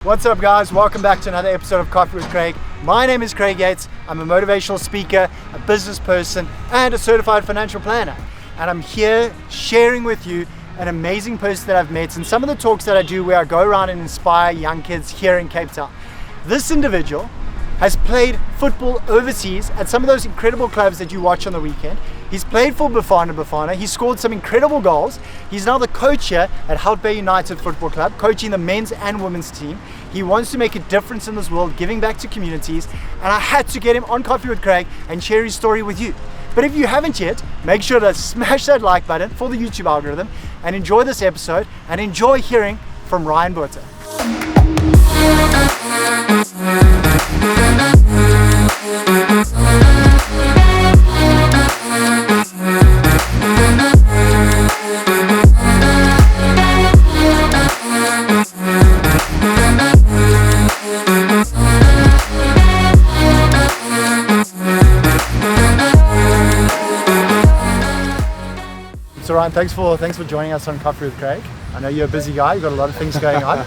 What's up guys, welcome back to another episode of Coffee with Craig. My name is Craig Yeats. I'm a motivational speaker, a business person and a certified financial planner. And I'm here sharing with you an amazing person that I've met and some of the talks that I do where I go around and inspire young kids here in Cape Town. This individual has played football overseas at some of those incredible clubs that you watch on the weekend. He's played for Bafana. He's scored some incredible goals. He's now the coach here at Hout United Football Club, coaching the men's and women's team. He wants to make a difference in this world, giving back to communities, and I had to get him on Coffee with Craig and share his story with you. But if you haven't yet, make sure to smash that like button for the YouTube algorithm and enjoy this episode and enjoy hearing from Ryan Botha. So Ryan, thanks for joining us on Coffee with Craig. I know you're a busy guy, you've got a lot of things going on,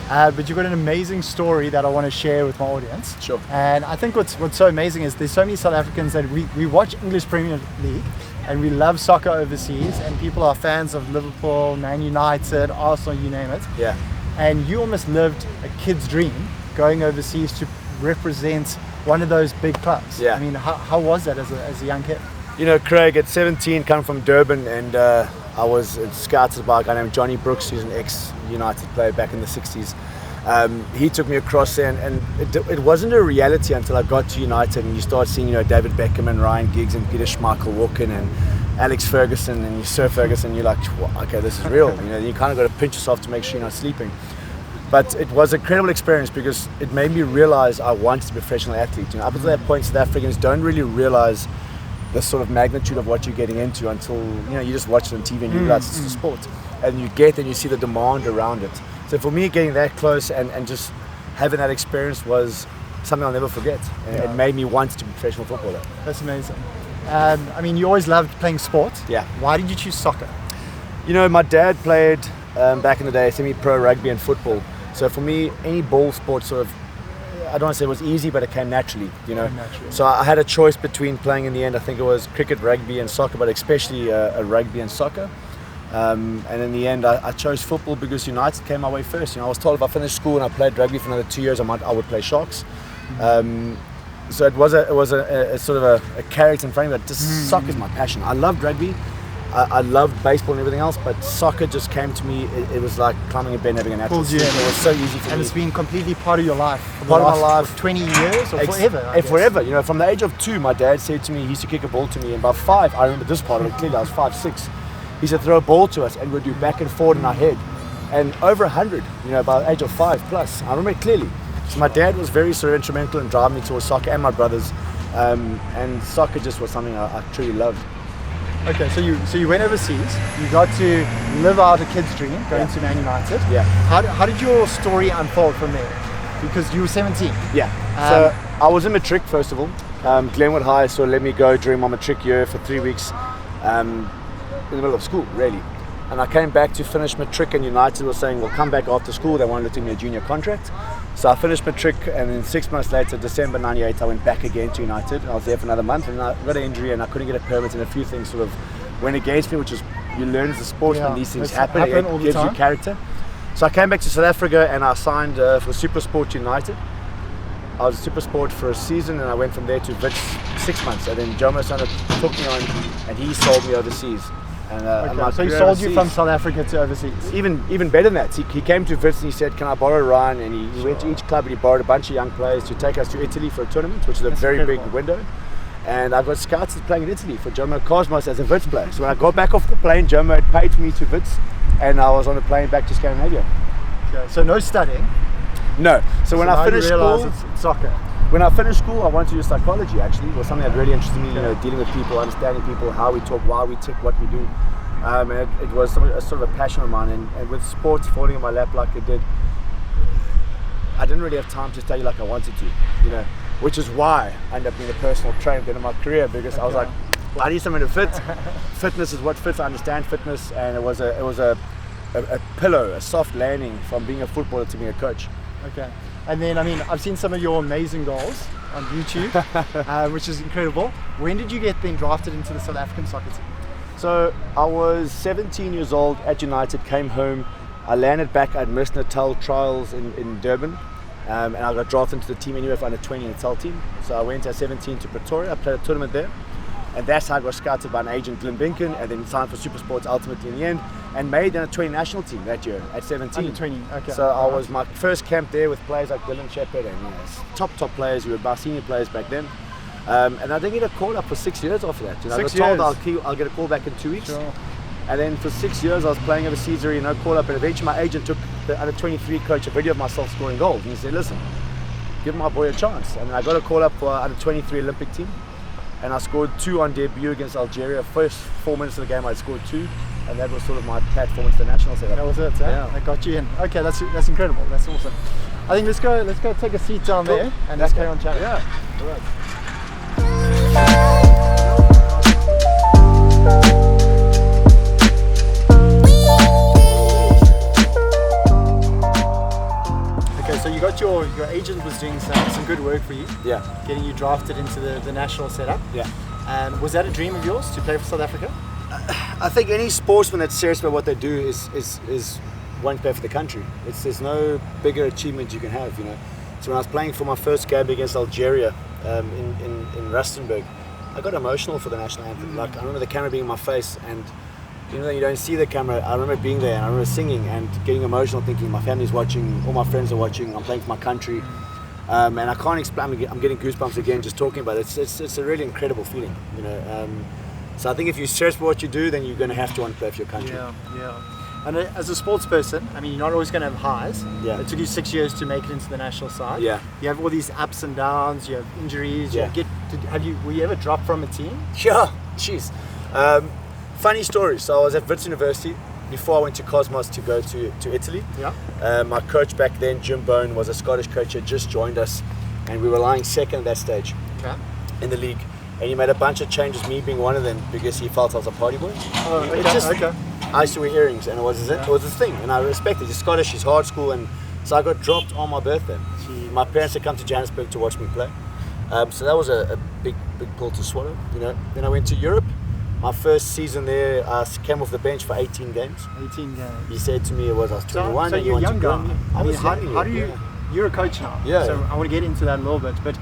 but you've got an amazing story that I want to share with my audience. Sure. And I think what's so amazing is there's so many South Africans that we watch English Premier League and we love soccer overseas, and people are fans of Liverpool, Man United, Arsenal, you name it. Yeah. And you almost lived a kid's dream going overseas to represent one of those big clubs. Yeah. I mean, how was that as a young kid? You know, Craig, at 17, coming from Durban, and I was scouted by a guy named Johnny Brooks, who's an ex-United player back in the 60s. He took me across there, and it wasn't a reality until I got to United, and you start seeing, David Beckham and Ryan Giggs and Peter Schmeichel walking, and Alex Ferguson and Sir Ferguson, and you're like, okay, this is real. You kind of got to pinch yourself to make sure you're not sleeping. But it was an incredible experience because it made me realize I wanted to be a professional athlete. Up until that point, South Africans don't really realize the sort of magnitude of what you're getting into until you just watch it on TV and you realize it's a sport, and you see the demand around it. So for me, getting that close and just having that experience was something I'll never forget, and it made me want to be a professional footballer. That's amazing. I mean, you always loved playing sport. Yeah. Why did you choose soccer? My dad played back in the day semi-pro rugby and football. So for me, any ball sport sort of, I don't want to say it was easy, but it came naturally, Naturally. So I had a choice between playing in the end. I think it was cricket, rugby and soccer, but especially a rugby and soccer. And in the end, I chose football because United came my way first. I was told if I finished school and I played rugby for another 2 years, I would play Sharks. So it was a sort of a character in front of me, but just soccer is my passion. I loved rugby. I loved baseball and everything else, but soccer just came to me. It was like climbing a bed and having a natural sleep. It was so easy for me. And it's been completely part of your life. Part of my life. 20 years or forever? Forever. From the age of 2, my dad said to me, he used to kick a ball to me, and by 5, I remember this part of it clearly, I was 5, 6. He said throw a ball to us and we'd do back and forward in our head. And over 100, by the age of 5 plus. I remember it clearly. So my dad was very sort of instrumental in driving me towards soccer, and my brothers. And soccer just was something I truly loved. Okay, so you went overseas. You got to live out a kid's dream, going to Man United. Yeah. How did your story unfold from there? Because you were 17. Yeah. So I was in matric first of all. Glenwood High sort of let me go during my matric year for 3 weeks, in the middle of school, really. And I came back to finish matric, and United was saying, "Well, come back after school." They wanted to give me a junior contract. So I finished matric, and then 6 months later, December '98, I went back again to United. I was there for another month, and I got an injury, and I couldn't get a permit, and a few things sort of went against me, which is, you learn as a sportsman, these things happen. It gives you character. So I came back to South Africa, and I signed for Supersport United. I was a Supersport for a season, and I went from there to Wits 6 months, and then Jomo Sana took me on, and he sold me overseas. And so he sold you from South Africa to overseas? Even better than that. He came to Wits and he said, "Can I borrow Ryan?" And he went to each club and he borrowed a bunch of young players to take us to Italy for a tournament, which is a very big window. And I got scouts playing in Italy for Jomo Cosmos as a Wits player. So when I got back off the plane, Jomo had paid me to Wits, and I was on a plane back to Scandinavia. Okay, so no studying? No. So when I finished school, it's soccer. When I finished school, I wanted to do psychology. Actually, it was something that really interested me. Dealing with people, understanding people, how we talk, why we tick, what we do. And it was sort of a passion of mine. And with sports falling in my lap like it did, I didn't really have time to study like I wanted to. Which is why I ended up being a personal trainer at the end of my career, because I was like, I need something to fit. Fitness is what fits. I understand fitness, and it was a pillow, a soft landing from being a footballer to being a coach. Okay. And then, I mean, I've seen some of your amazing goals on YouTube, which is incredible. When did you get then drafted into the South African soccer team? So I was 17 years old at United, came home. I landed back at missed Natal trials in Durban, and I got drafted into the team anyway for under 20 Natal team. So I went at 17 to Pretoria, I played a tournament there, and that's how I got scouted by an agent, Glenn Binken, and then signed for Supersports ultimately in the end, and made the under 20 national team that year at 17. Under 20, okay. So I was my first camp there with players like Dylan Shepherd and top players who were my senior players back then. And I didn't get a call up for 6 years after that. I was told I'll get a call back in 2 weeks. Sure. And then for 6 years I was playing overseas, already no call up, and eventually my agent took the under 23 coach a video of myself scoring goals, and he said, listen, give my boy a chance. And I got a call up for under 23 Olympic team, and I scored 2 on debut against Algeria. First 4 minutes of the game I scored 2, and that was sort of my platform into the national setup. That was it, yeah. That got you in. Okay, that's incredible. That's awesome. I think let's go take a seat down there and let's carry on chatting. Yeah. All right. Okay, so you got your agent was doing some good work for you. Yeah. Getting you drafted into the national setup. Yeah. Was that a dream of yours to play for South Africa? I think any sportsman that's serious about what they do is one play for the country. There's no bigger achievement you can have, you know. So when I was playing for my first game against Algeria in Rustenburg, I got emotional for the national anthem. Like I remember the camera being in my face, and you know you don't see the camera. I remember being there, and I remember singing and getting emotional, thinking my family's watching, all my friends are watching. I'm playing for my country, and I can't explain. I'm getting goosebumps again just talking about it. It's a really incredible feeling, you know. So I think if you're serious about what you do, then you're going to have to want to play for your country. Yeah. And as a sports person, I mean, you're not always going to have highs. Yeah. It took you 6 years to make it into the national side. Yeah. You have all these ups and downs. You have injuries. Yeah. Were you ever dropped from a team? Yeah, jeez. Funny story. So I was at Wits University before I went to Cosmos to go to Italy. Yeah. My coach back then, Jim Bone, was a Scottish coach who had just joined us, and we were lying second at that stage in the league. And he made a bunch of changes, me being one of them, because he felt I was a party boy. Oh, okay. I used to wear earrings, and it was his thing, and I respect it. He's Scottish, he's hard school, and so I got dropped on my birthday. My parents had come to Johannesburg to watch me play, so that was a big pill to swallow, you know. Then I went to Europe. My first season there, I came off the bench for 18 games. 18 games. He said to me, I was 21. So you're a young guy. I mean, how do you? You're a coach now. Yeah. So I want to get into that a little bit, but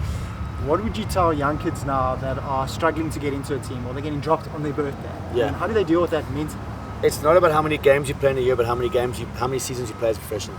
what would you tell young kids now that are struggling to get into a team, or they're getting dropped on their birthday? Yeah. I mean, how do they deal with that mentally? It's not about how many games you play in a year, but how many seasons you play as a professional.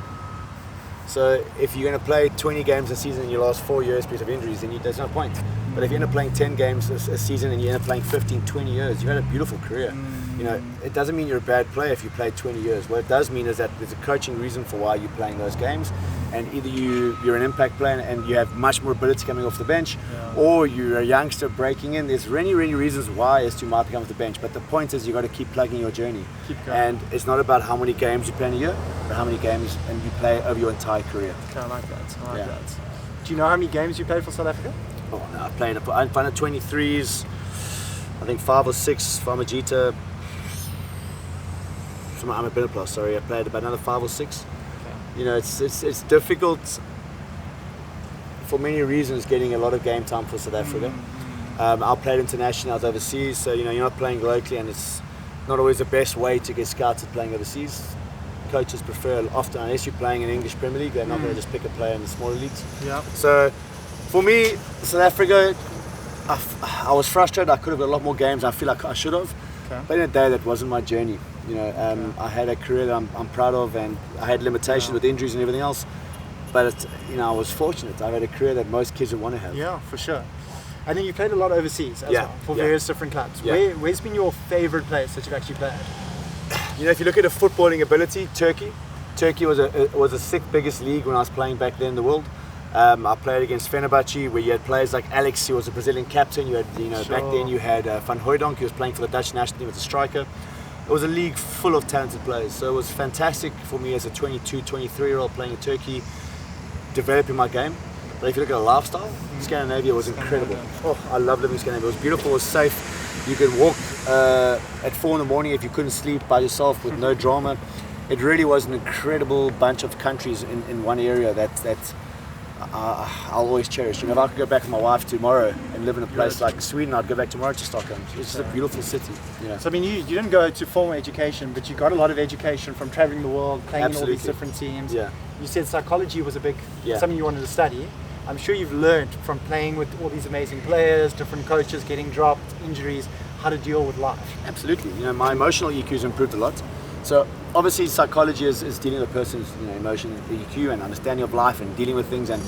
So if you're going to play 20 games a season in your last 4 years because of injuries, then there's no point. But if you end up playing 10 games a season and you end up playing 15, 20 years, you've had a beautiful career. You know, it doesn't mean you're a bad player if you played 20 years. What it does mean is that there's a coaching reason for why you're playing those games, and either you're an impact player and you have much more ability coming off the bench, or you're a youngster breaking in. There's many reasons why as to might come off the bench, but the point is you've got to keep plugging your journey. Keep going. And it's not about how many games you play in a year, but how many games and you play over your entire career. Okay, I like that. Do you know how many games you played for South Africa? Oh, no, I played under 23s, I think 5 or 6 for Amajita. I'm a better plus, sorry. I played about another 5 or 6. Okay. You know, it's difficult for many reasons getting a lot of game time for South Africa. I played internationally, I was overseas, so you know you're not playing locally, and it's not always the best way to get scouted playing overseas. Coaches prefer often, unless you're playing in English Premier League, they're not going to just pick a player in the smaller leagues. Yeah. So for me, South Africa, I was frustrated. I could have got a lot more games. I feel like I should have. Okay. But in the day, that wasn't my journey. You know, I had a career that I'm proud of, and I had limitations with injuries and everything else. But you know, I was fortunate. I had a career that most kids would want to have. Yeah, for sure. And then you played a lot overseas as well, for various different clubs. Yeah. Where's been your favourite place that you've actually played? You know, if you look at the footballing ability, Turkey was the 6th biggest league when I was playing back then in the world. I played against Fenerbahce, where you had players like Alex, who was a Brazilian captain. You had, back then you had Van Hooijdonk, who was playing for the Dutch national team as a striker. It was a league full of talented players, so it was fantastic for me as a 22, 23-year-old playing in Turkey, developing my game. But if you look at the lifestyle, Scandinavia was incredible. Oh, I loved living in Scandinavia. It was beautiful, it was safe. You could walk at 4 in the morning if you couldn't sleep by yourself with no drama. it really was an incredible bunch of countries in one area that I'll always cherish. You know, if I could go back with my wife tomorrow and live in a place like Sweden, I'd go back tomorrow to Stockholm. It's just a beautiful city. You know. So I mean, you didn't go to formal education, but you got a lot of education from traveling the world, playing in all these different teams. Yeah. You said psychology was a big something you wanted to study. I'm sure you've learned from playing with all these amazing players, different coaches, getting dropped, injuries, how to deal with life. Absolutely. You know, my emotional EQ's improved a lot. So obviously psychology is dealing with a person's emotional EQ and understanding of life and dealing with things. And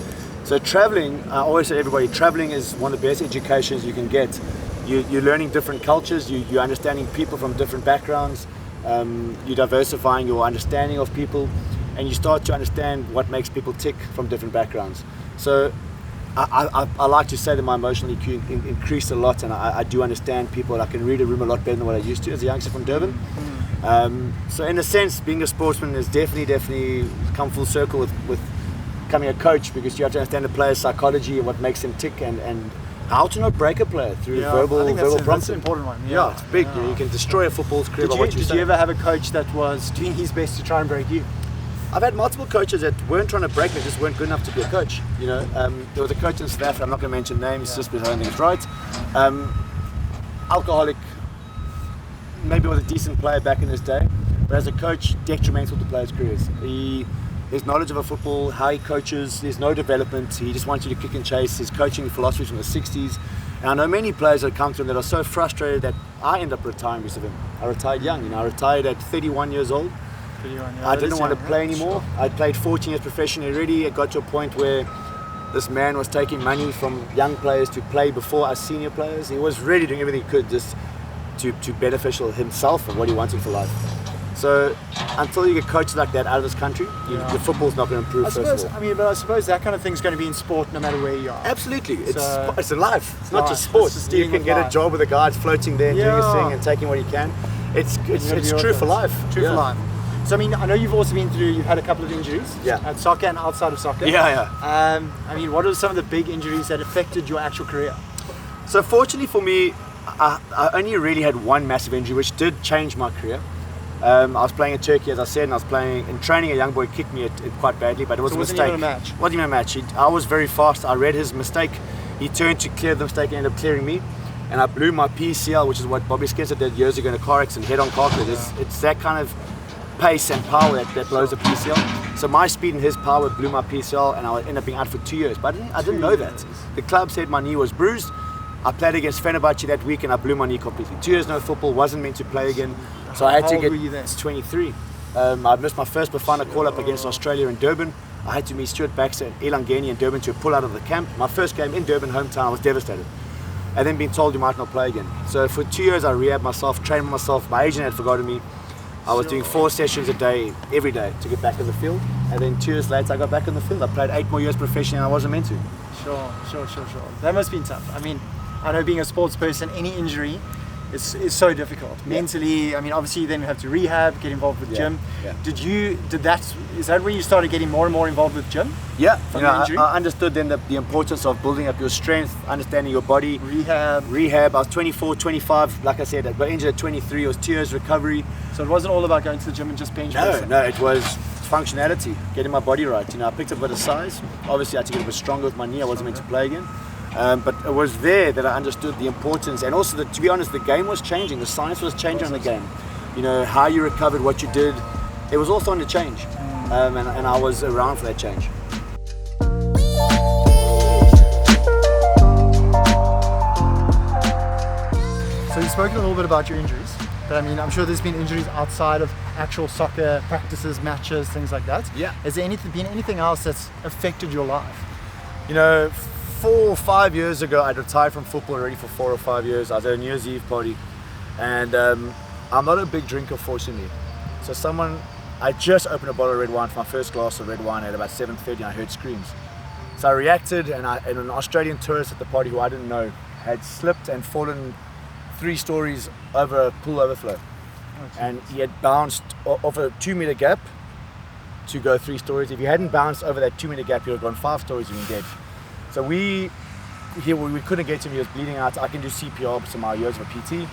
so traveling, I always say to everybody, traveling is one of the best educations you can get. You're learning different cultures, you're understanding people from different backgrounds, you're diversifying your understanding of people, and you start to understand what makes people tick from different backgrounds. So I like to say that my emotional EQ increased a lot, and I do understand people. I can read a room a lot better than what I used to as a youngster from Durban. So in a sense, being a sportsman has definitely come full circle with becoming a coach, because you have to understand the player's psychology and what makes them tick, and how to not break a player through verbal prompting. That's an important one. Yeah, it's big. Yeah. You can destroy a football's career by what you say. Did you ever have a coach that was doing his best to try and break you? I've had multiple coaches that weren't trying to break me, just weren't good enough to be a coach. You know, there was a coach in South Africa, I'm not going to mention names just because I don't think it's right. Alcoholic, maybe was a decent player back in his day, but as a coach, detrimental to players' careers. His knowledge of a football, how he coaches, there's no development. He just wants you to kick and chase. His coaching philosophy from the 60s. And I know many players that come to him that are so frustrated that I end up retiring because of him. I retired young. You know, I retired at 31 years old. I didn't want to play anymore. I'd played 14 years professionally already. It got to a point where this man was taking money from young players to play before us senior players. He was really doing everything he could just to beneficial himself and what he wanted for life. So until you get coaches like that out of this country, the football's not going to improve. I suppose that kind of thing's going to be in sport no matter where you are. Absolutely, it's in life. It's not just sports. You can get a job with a guy that's floating there, doing his thing and taking what he can. It's true for life. True for life. So I mean, I know you've had a couple of injuries. Yeah. At soccer and outside of soccer. Yeah. I mean, what are some of the big injuries that affected your actual career? So fortunately for me, I only really had one massive injury, which did change my career. I was playing in Turkey, as I said, and I was playing in training. A young boy kicked me it quite badly, but it was a mistake. Wasn't even a match. Wasn't even a match. I was very fast. I read his mistake. He turned to clear the mistake and ended up clearing me, and I blew my PCL, which is what Bobby Skinner did years ago in a car accident, head-on car crash. It's that kind of pace and power that blows a PCL. So my speed and his power blew my PCL, and I ended up being out for 2 years. But I didn't know that. The club said my knee was bruised. I played against Fenerbahce that week and I blew my knee completely. 2 years no football, wasn't meant to play again. So I had to get. How old were you then? It's 23. I missed my first Bafana call-up against Australia in Durban. I had to meet Stuart Baxter and Elangeni in Durban to pull out of the camp. My first game in Durban, hometown, I was devastated. And then being told you might not play again. So for 2 years I rehabbed myself, trained myself. My agent had forgotten me. I was doing 4 sessions a day, every day, to get back in the field. And then 2 years later I got back in the field. I played 8 more years professionally and I wasn't meant to. Sure. That must have been tough. I mean, I know being a sports person, any injury is so difficult. Mentally, I mean, obviously you then have to rehab, get involved with gym. Yeah. Is that where you started getting more and more involved with gym? Yeah, injury? I understood then the importance of building up your strength, understanding your body. Rehab. I was 24, 25, like I said, I got injured at 23, it was 2 years recovery. So it wasn't all about going to the gym and just bench pressing? No, it was functionality, getting my body right. I picked up a bit of size. Obviously I had to get a bit stronger with my knee, I wasn't meant to play again. But it was there that I understood the importance, and also to be honest, the game was changing, the science was changing on the game. How you recovered, what you did, it was all starting to change, and I was around for that change. So you've spoken a little bit about your injuries, but I mean, I'm sure there's been injuries outside of actual soccer practices, matches, things like that. Yeah. Has there been anything else that's affected your life? 4 or 5 years ago, I'd retired from football already for 4 or 5 years. I was at a New Year's Eve party, and I'm not a big drinker, fortunately. So I just opened a bottle of red wine for my first glass of red wine at about 7:30, and I heard screams. So I reacted, and an Australian tourist at the party who I didn't know had slipped and fallen 3 stories over a pool overflow. And he had bounced off a 2-meter gap to go 3 stories. If he hadn't bounced over that 2-meter gap, he would have gone 5 stories and been dead. So we couldn't get to him, he was bleeding out. I can do CPR, so my years of a PT.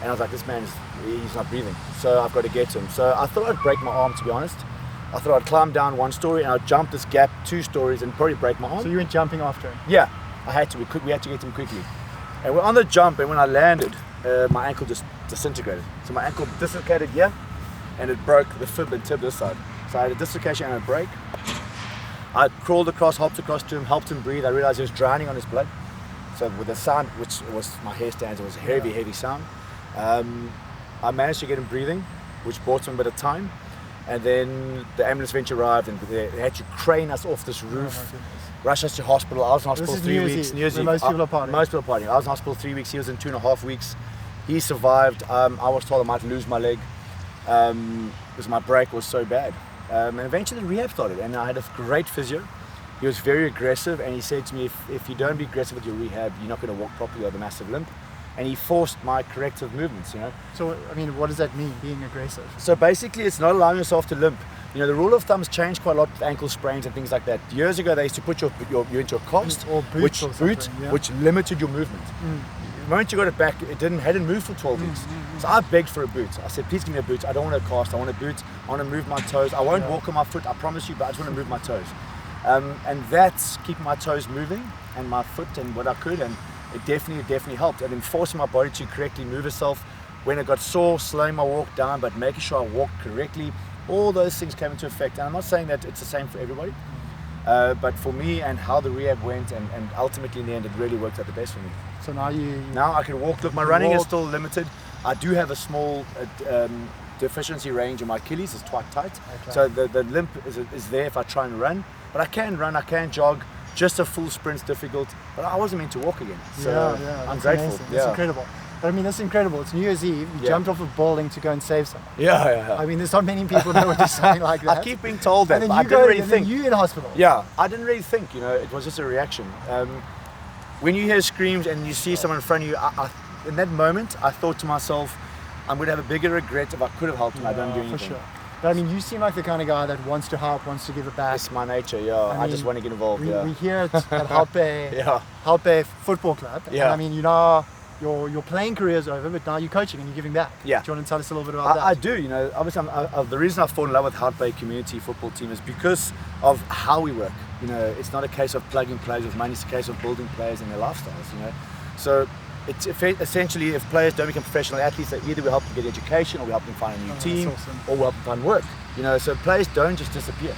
And I was like, this man's, he's not breathing. So I've got to get to him. So I thought I'd break my arm, to be honest. I thought I'd climb down 1 story and I'd jump this gap 2 stories and probably break my arm. So you went jumping after him? Yeah, I had to. We had to get him quickly. And we're on the jump, and when I landed, my ankle just disintegrated. So my ankle dislocated here, and it broke the fib and tib this side. So I had a dislocation and a break. I crawled across, hopped across to him, helped him breathe. I realized he was drowning on his blood. So with the sound, which was my hair stands, it was a heavy, heavy sound. I managed to get him breathing, which bought him a bit of time. And then the ambulance eventually arrived, and they had to crane us off this roof, rush us to hospital. I was in hospital 3 weeks. New Year's Eve. Most people are partying. Most people are partying. I was in hospital 3 weeks. He was in 2.5 weeks. He survived. I was told I might lose my leg because my break was so bad. And eventually the rehab started, and I had a great physio. He was very aggressive, and he said to me, if you don't be aggressive with your rehab, you're not going to walk properly with a massive limp. And he forced my corrective movements, you know. So, I mean, what does that mean, being aggressive? So basically, it's not allowing yourself to limp. You know, the rule of thumb's changed quite a lot with ankle sprains and things like that. Years ago, they used to put you into a cast, or boots, which limited your movement. The moment you got it back, it hadn't moved for 12 weeks. So I begged for a boot. I said, please give me a boot. I don't want a cast. I want a boot. I want to move my toes. I won't walk on my foot, I promise you, but I just want to move my toes. And that's keeping my toes moving and my foot and what I could. And it definitely helped. And then forcing my body to correctly move itself. When it got sore, slowing my walk down, but making sure I walked correctly. All those things came into effect. And I'm not saying that it's the same for everybody. But for me and how the rehab went, and ultimately in the end, it really worked out the best for me. So now I can walk. Look, my running is still limited. I do have a small deficiency range in my Achilles. It's quite tight. Okay. So the limp is there if I try and run. But I can run, I can jog. Just a full sprint's difficult. But I wasn't meant to walk again. So I'm grateful. Amazing. That's incredible. But I mean, that's incredible. It's New Year's Eve. You jumped off a building to go and save someone. Yeah. I mean, there's not many people that would do something like that. I keep being told that, and then but I didn't really think. You in hospital. Yeah, I didn't really think. You know, it was just a reaction. When you hear screams and you see someone in front of you, in that moment, I thought to myself, I'm going to have a bigger regret if I could have helped him. I don't do anything. For sure. But I mean, you seem like the kind of guy that wants to help, wants to give it back. It's my nature, I just want to get involved. We hear it at Hout Football Club. Yeah. And I mean, you know, your playing career is over, but now you're coaching and you're giving back. Yeah. Do you want to tell us a little bit about that? I do. You know, obviously, the reason I fall in love with Hout community football team is because of how we work. You know, it's not a case of plugging players with money; it's a case of building players and their lifestyles. You know, so it's essentially, if players don't become professional athletes, that either we help them get education, or we help them find a new team, or we help them find work. You know, so players don't just disappear.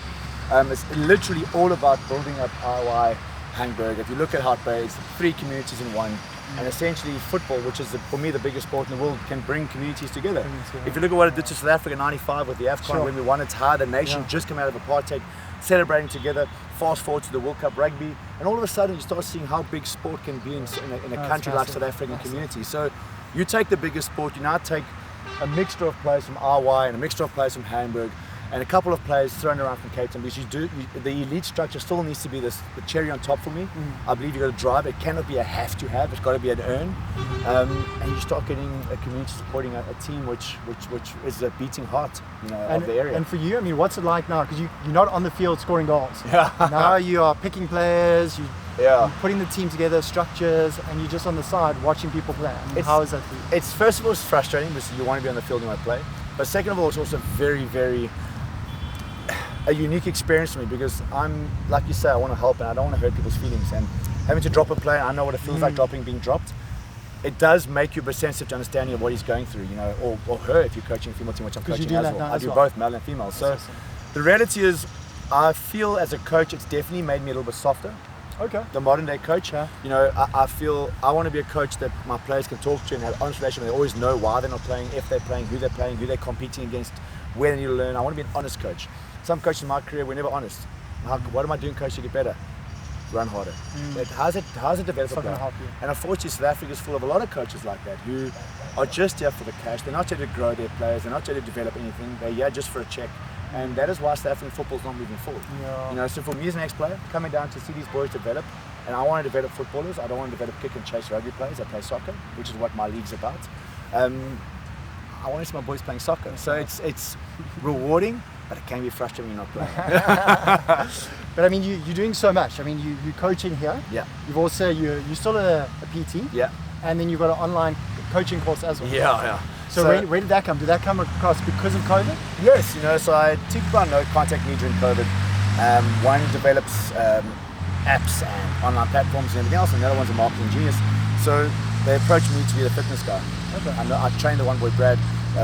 It's literally all about building up RY Hamburg. If you look at Hout, it's 3 communities in one. And essentially football, which is for me the biggest sport in the world, can bring communities together. If you look at what it did to South Africa in '95 with the AFCON, when we won, it's hard, a nation just come out of apartheid, celebrating together. Fast forward to the World Cup rugby, and all of a sudden you start seeing how big sport can be in a country like South African community. So you take the biggest sport, you now take a mixture of players from RY and a mixture of players from Hamburg, and a couple of players thrown around from Cape Town, because the elite structure still needs to be the cherry on top for me. I believe you've got to drive. It cannot be a have to have. It's got to be an earn. And you start getting a community supporting a team which is a beating heart, you know, of the area. And for you, I mean, what's it like now? Because you're not on the field scoring goals. Now you are picking players. You're putting the team together, structures, and you're just on the side watching people play. I mean, how is that for you? It's, first of all, it's frustrating because you want to be on the field and you want to play. But second of all, it's also very, very a unique experience for me, because I'm, like you say, I want to help and I don't want to hurt people's feelings. And having to drop a player, I know what it feels like being dropped. It does make you a bit sensitive to understanding of what he's going through, you know, or her if you're coaching a female team, which I'm coaching as well. I do both male and female. So the reality is, I feel as a coach, it's definitely made me a little bit softer. Okay. The modern day coach. You know, I feel I want to be a coach that my players can talk to and have honest relation. They always know why they're not playing, if they're playing, who they're competing against, where they need to learn. I want to be an honest coach. Some coaches in my career were never honest. What am I doing, coach, to get better? Run harder. How's it develop a player? And unfortunately, South Africa is full of a lot of coaches like that who are just here for the cash. They're not here to grow their players. They're not here to develop anything. They're here just for a check. And that is why South African football is not moving forward. You know, so for me as an ex-player, coming down to see these boys develop, and I want to develop footballers. I don't want to develop kick and chase rugby players. I play soccer, which is what my league's about. I want to see my boys playing soccer. So it's rewarding, but it can be frustrating when you're not playing. But I mean, you're doing so much. I mean, you're coaching here. Yeah. You've also, you're still a PT. Yeah. And then you've got an online coaching course as well. Yeah. So where did that come? Did that come across because of COVID? Yes, so I took about no contact me during COVID. One develops apps and online platforms and everything else, and the other one's a marketing genius. So they approached me to be the fitness guy. Okay. And I trained the one boy Brad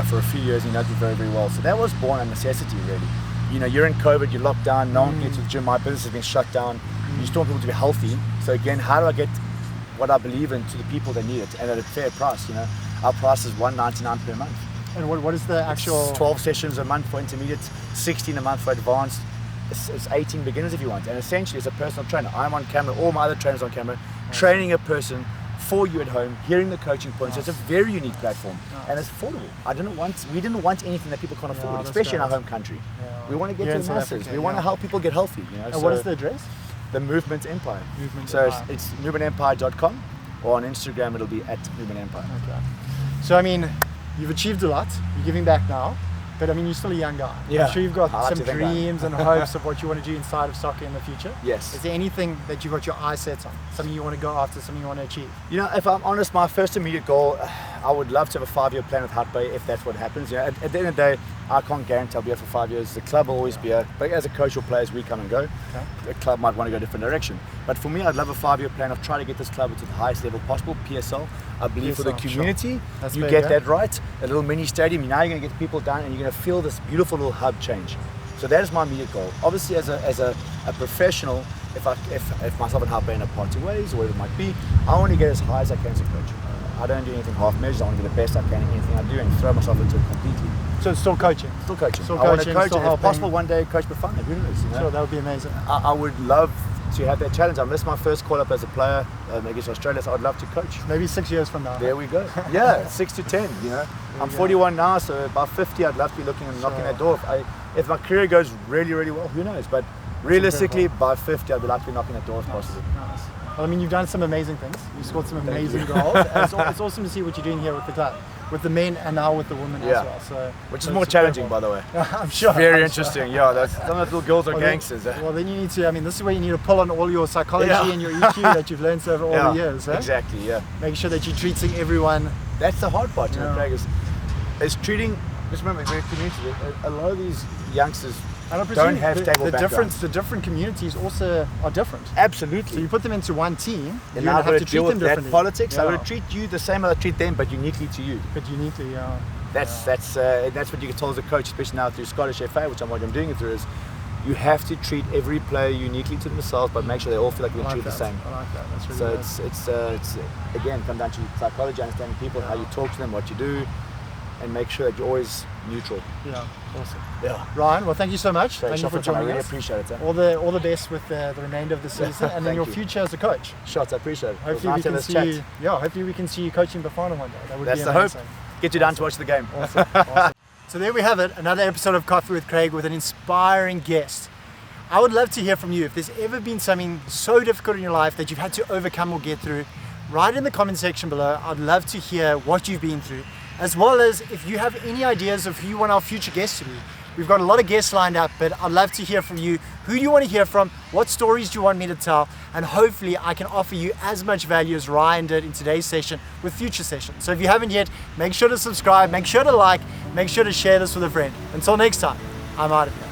for a few years, and he knows me very, very well. So that was born a necessity, really. You're in COVID, you're locked down, no one can get to the gym, my business has been shut down. You still want people to be healthy. So again, how do I get what I believe in to the people that need it, and at a fair price? Our price is $199 per month. And what is the actual? It's 12 sessions a month for intermediates, 16 a month for advanced. It's 18 beginners if you want. And essentially, it's a personal trainer. I'm on camera, all my other trainers on camera, training a person for you at home, hearing the coaching points. So it's a very unique platform, and it's affordable. We didn't want anything that people can't afford, especially in our home country. Yeah. We want to get to the masses. We want to help people get healthy. And what is the address? The Movement Empire. It's movementempire.com, or on Instagram it'll be @movementempire. Okay. So you've achieved a lot. You're giving back now. But you're still a young guy. Yeah. I'm sure you've got some dreams and hopes of what you want to do inside of soccer in the future. Yes. Is there anything that you've got your eyes set on? Something you want to go after, something you want to achieve? If I'm honest, my first immediate goal, I would love to have a 5-year plan with Hout if that's what happens. At the end of the day, I can't guarantee I'll be here for 5 years. The club will always be here. But as a coach or players, we come and go. Okay. The club might want to go a different direction. But for me, I'd love a 5-year plan of trying to get this club to the highest level possible, PSL. I believe for the community, you get that right. A little mini stadium, now you're going to get people down and you're going to feel this beautiful little hub change. So that is my immediate goal. Obviously, as a professional, if myself and Hout are parting ways or whatever it might be, I want to get as high as I can as a coach. I don't do anything half measures. I want to be the best I can in anything I do and throw myself into it completely. So it's still coaching? Still coaching. Still I want to coaching, coach, still and if possible, one day coach Bafana. Who knows? Sure, that would be amazing. I would love to have that challenge. I missed my first call up as a player against Australia, so I'd love to coach. Maybe 6 years from now. There we go. Yeah, 6 to 10. I'm 41 now, so by 50, I'd love to be looking and knocking that door. If my career goes really, really well, who knows? But realistically, by 50, I'd like to be knocking that door if possible. Nice. Well, you've done some amazing things. You've scored some amazing goals. It's awesome to see what you're doing here with the club, with the men and now with the women as well. So, which is more challenging, by the way. I'm sure. Very interesting. Yeah, some of the little girls are gangsters. Well, then you need to. This is where you need to pull on all your psychology and your EQ that you've learned over all the years. Exactly. Yeah. Make sure that you're treating everyone. That's the hard part, Craig. Is treating. Just remember, we're a community. A lot of these youngsters don't have stable backgrounds. The different communities also are different. Absolutely. So you put them into one team, and you're now going to have to treat them differently. That politics, I would treat you the same as I treat them, but uniquely to you. But uniquely, yeah. That's what you get told as a coach, especially now through Scottish FA, which I'm doing it through, is you have to treat every player uniquely to themselves, but make sure they all feel like they're treated the same. I like that. That's really good. So it's again come down to psychology, understanding people, how you talk to them, what you do, and make sure that you're always neutral. Yeah, awesome. Yeah. Ryan, well, thank you so much. Thank you for joining us. I really appreciate it. All the best with the remainder of the season and then your future as a coach. Shots, I appreciate it. Hopefully we can see you. Yeah, hopefully we can see you coaching Bafana one day. That would be amazing. That's the hope. Get you down to watch the game. Awesome. So there we have it, another episode of Coffee with Craig with an inspiring guest. I would love to hear from you. If there's ever been something so difficult in your life that you've had to overcome or get through, write in the comment section below. I'd love to hear what you've been through, as well as if you have any ideas of who you want our future guests to be. We've got a lot of guests lined up, but I'd love to hear from you. Who do you want to hear from? What stories do you want me to tell? And hopefully I can offer you as much value as Ryan did in today's session with future sessions. So if you haven't yet, make sure to subscribe, make sure to like, make sure to share this with a friend. Until next time, I'm out of here.